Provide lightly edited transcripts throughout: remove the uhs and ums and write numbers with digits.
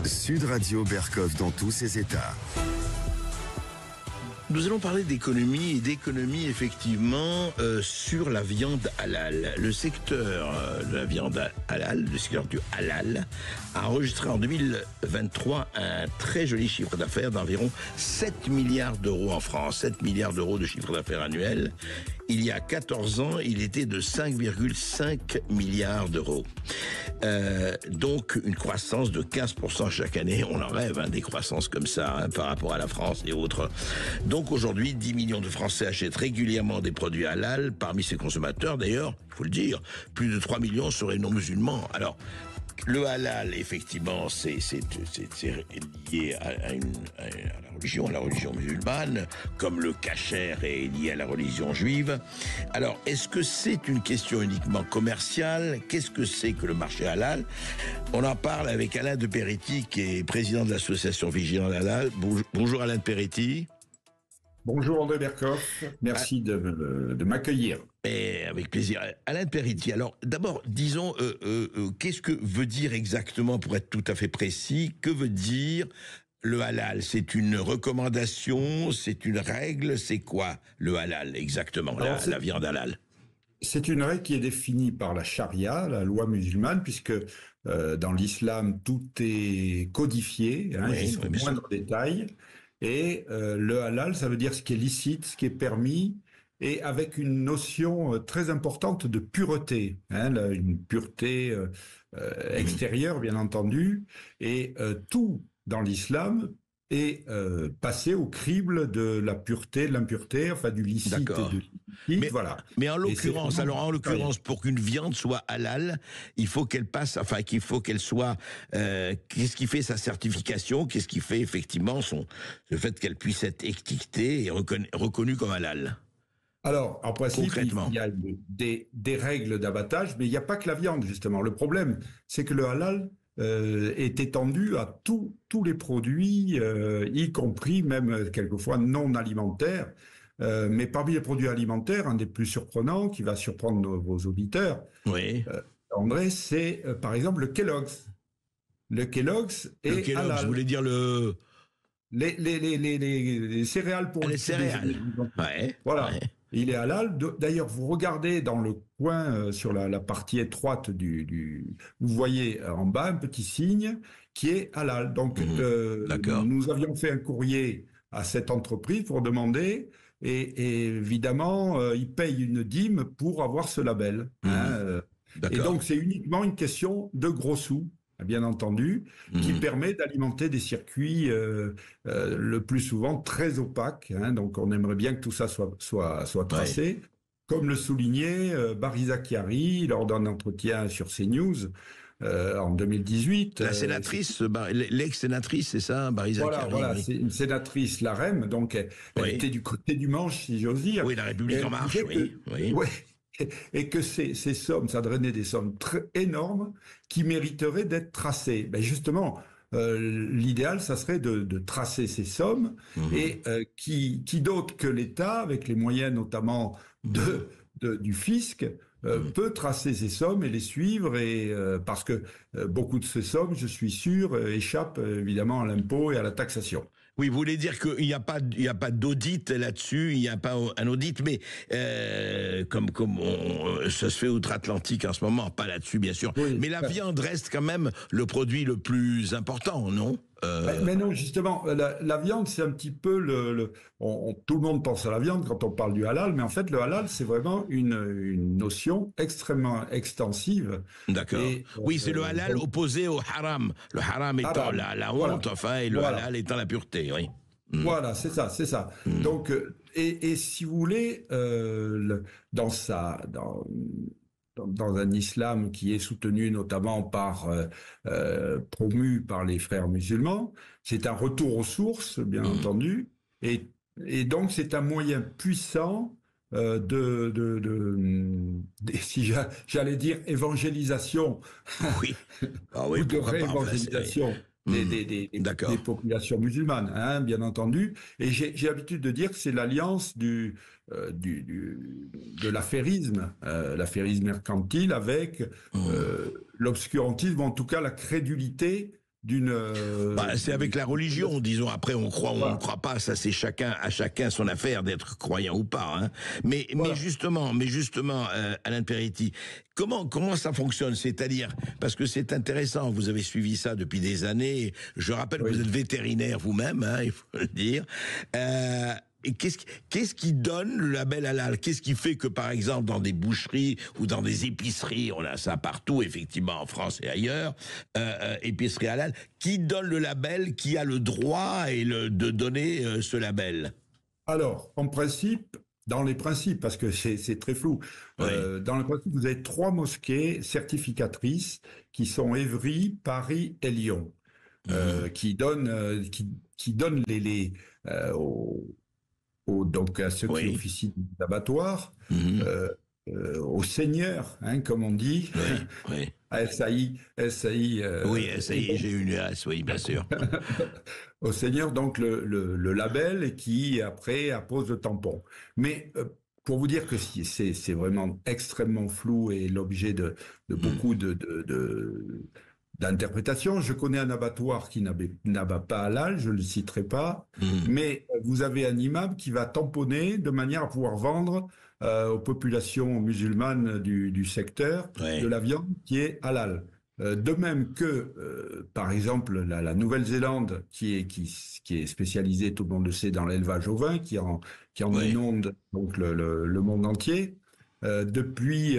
Sud Radio Berkov dans tous ses états. Nous allons parler d'économie et d'économie effectivement sur la viande halal. Le secteur de la viande halal, le secteur du halal, a enregistré en 2023 un très joli chiffre d'affaires d'environ 7 milliards d'euros en France. 7 milliards d'euros de chiffre d'affaires annuel. Il y a 14 ans, il était de 5,5 milliards d'euros. Donc une croissance de 15% chaque année. On en rêve, des croissances comme ça par rapport à la France et autres. Donc aujourd'hui, 10 millions de Français achètent régulièrement des produits halal. Parmi ces consommateurs, d'ailleurs, il faut le dire, plus de 3 millions seraient non musulmans. Alors, le halal, effectivement, c'est lié à la religion musulmane, comme le kasher est lié à la religion juive. Alors, est-ce que c'est une question uniquement commerciale? Qu'est-ce que c'est que le marché halal? On en parle avec Alain de Peretti, qui est président de l'association Vigilant Halal. Bonjour Alain de Peretti. Bonjour André Berkoff, merci de m'accueillir. Avec plaisir. Alain de Peretti, alors d'abord, disons, qu'est-ce que veut dire exactement, pour être tout à fait précis, que veut dire le halal? C'est une recommandation, c'est une règle, c'est quoi le halal exactement, la viande halal? C'est une règle qui est définie par la charia, la loi musulmane, puisque dans l'islam, tout est codifié, jusqu'au moindre détail. Et le halal, ça veut dire ce qui est licite, ce qui est permis, et avec une notion très importante de pureté, une pureté extérieure, bien entendu, et tout dans l'islam est passé au crible de la pureté, de l'impureté, enfin du licite et de l'illicite, voilà. Mais en l'occurrence, pour qu'une viande soit halal, il faut qu'elle passe, qu'il faut qu'elle soit. Qu'est-ce qui fait sa certification? Qu'est-ce qui fait effectivement le fait qu'elle puisse être étiquetée et reconnue comme halal? Alors, en principe, il y a des règles d'abattage, mais il n'y a pas que la viande, justement. Le problème, c'est que le halal est étendu à tous les produits, y compris même quelquefois non alimentaires. Mais parmi les produits alimentaires, un des plus surprenants, qui va surprendre vos auditeurs, André, c'est par exemple le Kellogg's. Le Kellogg's est halal. Je voulais dire les céréales pour les céréales. Voilà. Ouais. Il est halal. D'ailleurs, vous regardez dans le coin, sur la partie étroite vous voyez en bas un petit signe qui est halal. Donc, nous avions fait un courrier à cette entreprise pour demander, et évidemment, ils payent une dîme pour avoir ce label. Et donc, c'est uniquement une question de gros sous, bien entendu, qui permet d'alimenter des circuits le plus souvent très opaques. Donc, on aimerait bien que tout ça soit tracé. Comme le soulignait Barry Zachiari lors d'un entretien sur CNews en 2018. La sénatrice, l'ex-sénatrice, c'est ça, Barry Zachiari? Voilà, c'est une sénatrice LaREM, donc elle était du côté du manche, si j'ose dire. Oui, la République en marche, oui. Et que ces sommes, ça drainait des sommes énormes qui mériteraient d'être tracées. Ben justement, l'idéal, ça serait de tracer ces sommes, et qui d'autre que l'État, avec les moyens notamment du fisc, peut tracer ces sommes et les suivre, et parce que beaucoup de ces sommes, je suis sûr, échappent évidemment à l'impôt et à la taxation. Oui, vous voulez dire qu'il n'y a pas d'audit là-dessus, il n'y a pas un audit, mais comme ça se fait outre-Atlantique en ce moment, pas là-dessus bien sûr, mais la viande reste quand même le produit le plus important, non? Mais non, justement, la viande, c'est un petit peu tout le monde pense à la viande quand on parle du halal, mais en fait, le halal, c'est vraiment une notion extrêmement extensive. D'accord. Oui, c'est le halal opposé au haram. Le haram étant la honte, et le halal étant la pureté, oui. Voilà, c'est ça. Donc, et si vous voulez, dans un islam qui est soutenu notamment promu par les frères musulmans, c'est un retour aux sources, bien entendu, et donc c'est un moyen puissant si j'allais dire évangélisation, oui, ou de réévangélisation des populations musulmanes, hein, bien entendu. Et j'ai l'habitude de dire que c'est l'alliance de l'affairisme mercantile avec l'obscurantisme, ou en tout cas la crédulité d'une... c'est avec la religion, disons. Après, on croit ou on ne croit pas. Ça, c'est à chacun son affaire d'être croyant ou pas. Hein. Mais justement, Alain Peretti, comment ça fonctionne? C'est-à-dire, parce que c'est intéressant, vous avez suivi ça depuis des années. Je rappelle que vous êtes vétérinaire vous-même, hein, il faut le dire. Et qu'est-ce qui donne le label halal? Qu'est-ce qui fait que, par exemple, dans des boucheries ou dans des épiceries, on a ça partout, effectivement, en France et ailleurs, épicerie halal, qui donne le label, qui a le droit de donner ce label? Alors, en principe, dans les principes, parce que c'est très flou, dans le principe, vous avez 3 mosquées certificatrices qui sont Évry, Paris et Lyon, qui donnent donc à ceux qui officient d'abattoir, aux seigneurs, hein, comme on dit, SAI. Oui, SAI, j'ai une S, oui, bien sûr. Aux seigneurs, donc le label qui après appose le tampon. Mais pour vous dire que c'est vraiment extrêmement flou et l'objet de beaucoup d'interprétation. Je connais un abattoir qui n'abat pas halal, je ne le citerai pas, mais vous avez un imam qui va tamponner de manière à pouvoir vendre aux populations musulmanes du secteur de la viande qui est halal. De même que, par exemple, la Nouvelle-Zélande, qui est spécialisée, tout le monde le sait, dans l'élevage ovin, qui en inonde donc le monde entier, depuis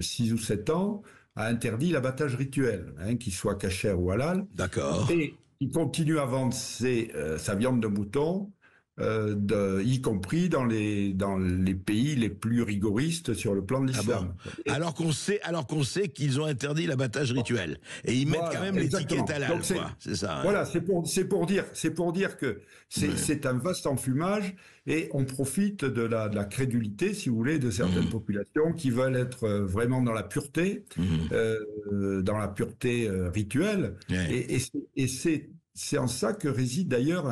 6 ou 7 ans, a interdit l'abattage rituel, hein, qu'il soit kasher ou halal. D'accord. Et il continue à vendre sa viande de mouton, y compris dans les pays les plus rigoristes sur le plan de l'islam. Alors qu'on sait qu'ils ont interdit l'abattage rituel. Et ils mettent quand même l'étiquette halal, c'est ça. Hein. Voilà, c'est pour dire que c'est un vaste enfumage et on profite de la crédulité, si vous voulez, de certaines populations qui veulent être vraiment dans la pureté, rituelle. Et c'est en ça que réside d'ailleurs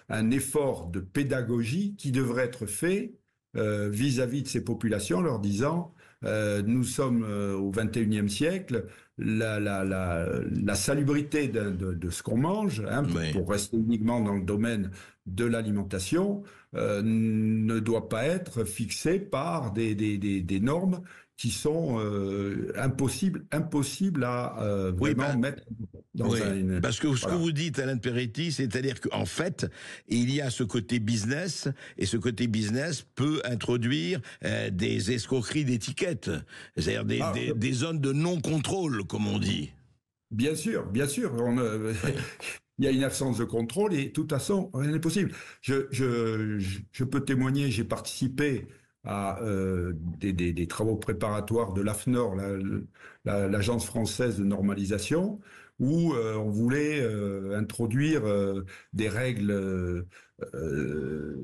un effort de pédagogie qui devrait être fait vis-à-vis de ces populations, leur disant nous sommes au XXIe siècle, la salubrité de ce qu'on mange, hein, pour rester uniquement dans le domaine de l'alimentation, ne doit pas être fixée par des normes qui sont impossibles à vraiment mettre dans une... Parce que ce que vous dites, Alain Peretti, c'est-à-dire qu'en fait, il y a ce côté business, et ce côté business peut introduire des escroqueries d'étiquettes, c'est-à-dire des zones de non-contrôle, comme on dit. Bien sûr. Il y a une absence de contrôle et de toute façon, rien n'est possible. Je peux témoigner, j'ai participé à des travaux préparatoires de l'AFNOR, l'Agence française de normalisation, où on voulait introduire des règles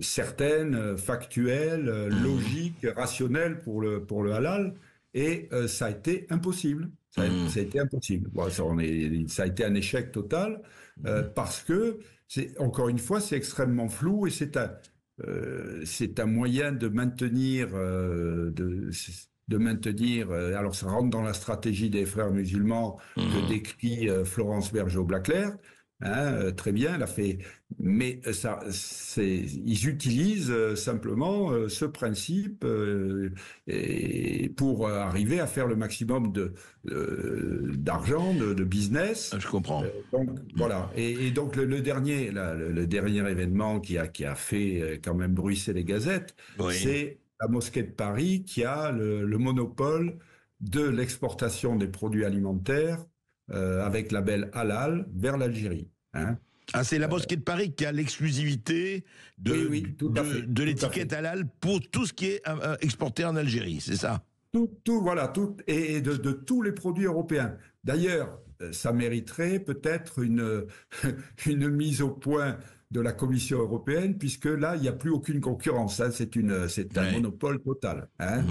certaines, factuelles, logiques, rationnelles pour le halal, et ça a été impossible. Ça a été impossible. Bon, ça a été un échec total parce que, encore une fois, c'est extrêmement flou et c'est un moyen de maintenir, alors ça rentre dans la stratégie des frères musulmans que décrit Florence Bergeau-Blaclair, hein, très bien, elle a fait, mais ils utilisent simplement ce principe pour arriver à faire le maximum d'argent, de business. Je comprends. Donc voilà, et donc le dernier événement qui a fait quand même bruisser les gazettes, c'est la mosquée de Paris qui a le monopole de l'exportation des produits alimentaires avec label halal vers l'Algérie. Hein. Ah, c'est la mosquée de Paris qui a l'exclusivité de l'étiquette halal pour tout ce qui est exporté en Algérie, c'est ça? Tout, et de tous les produits européens. D'ailleurs, ça mériterait peut-être une mise au point de la Commission européenne, puisque là, il n'y a plus aucune concurrence. Hein, c'est un monopole total. Hein.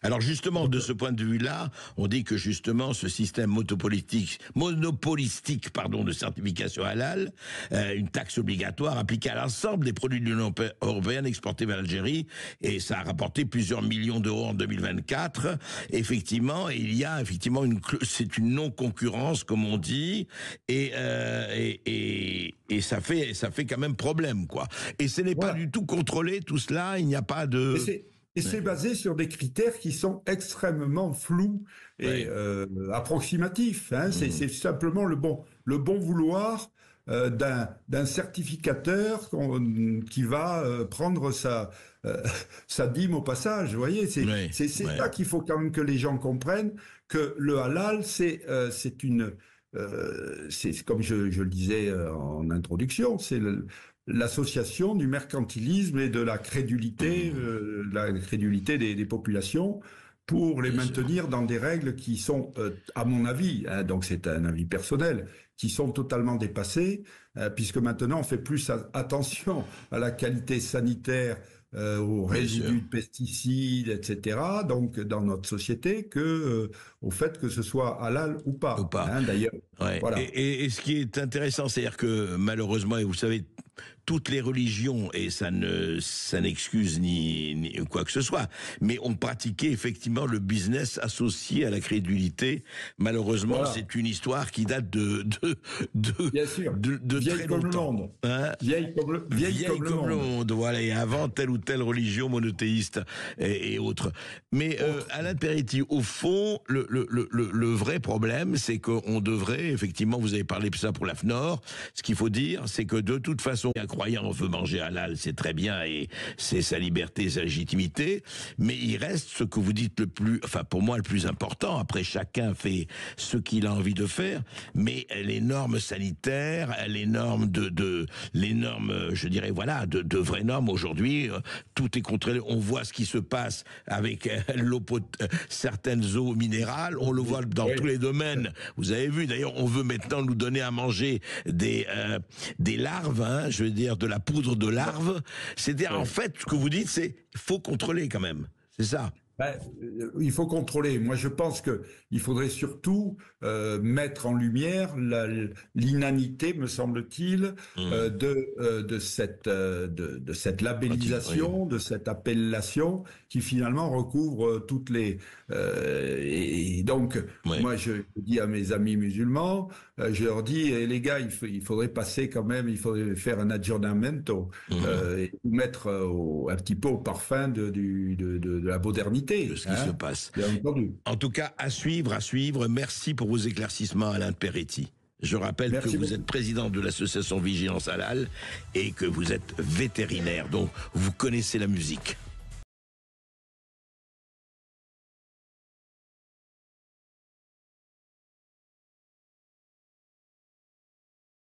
Alors justement, de ce point de vue-là, on dit que justement ce système monopolistique de certification halal, une taxe obligatoire appliquée à l'ensemble des produits de l'Union européenne exportés vers l'Algérie, et ça a rapporté plusieurs millions d'euros en 2024. Effectivement, il y a effectivement c'est une non-concurrence, comme on dit, et ça fait quand même problème, quoi. Et ce n'est pas du tout contrôlé, tout cela, il n'y a pas de... Et c'est basé sur des critères qui sont extrêmement flous et approximatifs. Hein. C'est simplement le bon vouloir d'un certificateur qui va prendre sa dîme au passage. Vous voyez, c'est ça qu'il faut quand même que les gens comprennent, que le halal, c'est comme je le disais en introduction, c'est l'association du mercantilisme et de la crédulité, des populations pour les maintenir dans des règles qui sont, à mon avis, hein, donc c'est un avis personnel, qui sont totalement dépassées, puisque maintenant on fait plus attention à la qualité sanitaire, aux résidus de pesticides, etc., donc dans notre société, que au fait que ce soit halal ou pas. Hein, d'ailleurs. Voilà. Et ce qui est intéressant, c'est-à-dire que malheureusement, et vous savez, toutes les religions, et ça n'excuse ni quoi que ce soit, mais ont pratiqué effectivement le business associé à la crédulité. Malheureusement, c'est une histoire qui date de vieille très comme longtemps. Le monde. Hein, vieille comme le monde. Voilà, et avant telle ou telle religion monothéiste et autres. Mais Alain Peretti, au fond, le vrai problème, c'est qu'on devrait, effectivement, vous avez parlé de ça pour l'AFNOR, ce qu'il faut dire, c'est que de toute façon, un croyant veut manger halal, c'est très bien, et c'est sa liberté, sa légitimité, mais il reste ce que vous dites pour moi le plus important. Après, chacun fait ce qu'il a envie de faire, mais les normes sanitaires, les normes je dirais, voilà, de vraies normes aujourd'hui, tout est contrôlé. On voit ce qui se passe avec certaines eaux minérales, on le voit dans tous les domaines. Vous avez vu, d'ailleurs, on veut maintenant nous donner à manger des larves, hein, je veux dire de la poudre de larves. C'est-à-dire, en fait, ce que vous dites, c'est il faut contrôler quand même. C'est ça. Il faut contrôler. Moi, je pense qu'il faudrait surtout mettre en lumière l'inanité, me semble-t-il, de cette labellisation, de cette appellation qui finalement recouvre toutes les... et donc, moi, je dis à mes amis musulmans, je leur dis, les gars, il faudrait passer quand même, il faudrait faire un aggiornamento, et mettre un petit peu au parfum de la modernité. De ce qui se passe. En tout cas, à suivre. Merci pour vos éclaircissements, Alain Peretti. Je rappelle que vous êtes président de l'association Vigilance Halal et que vous êtes vétérinaire, donc vous connaissez la musique.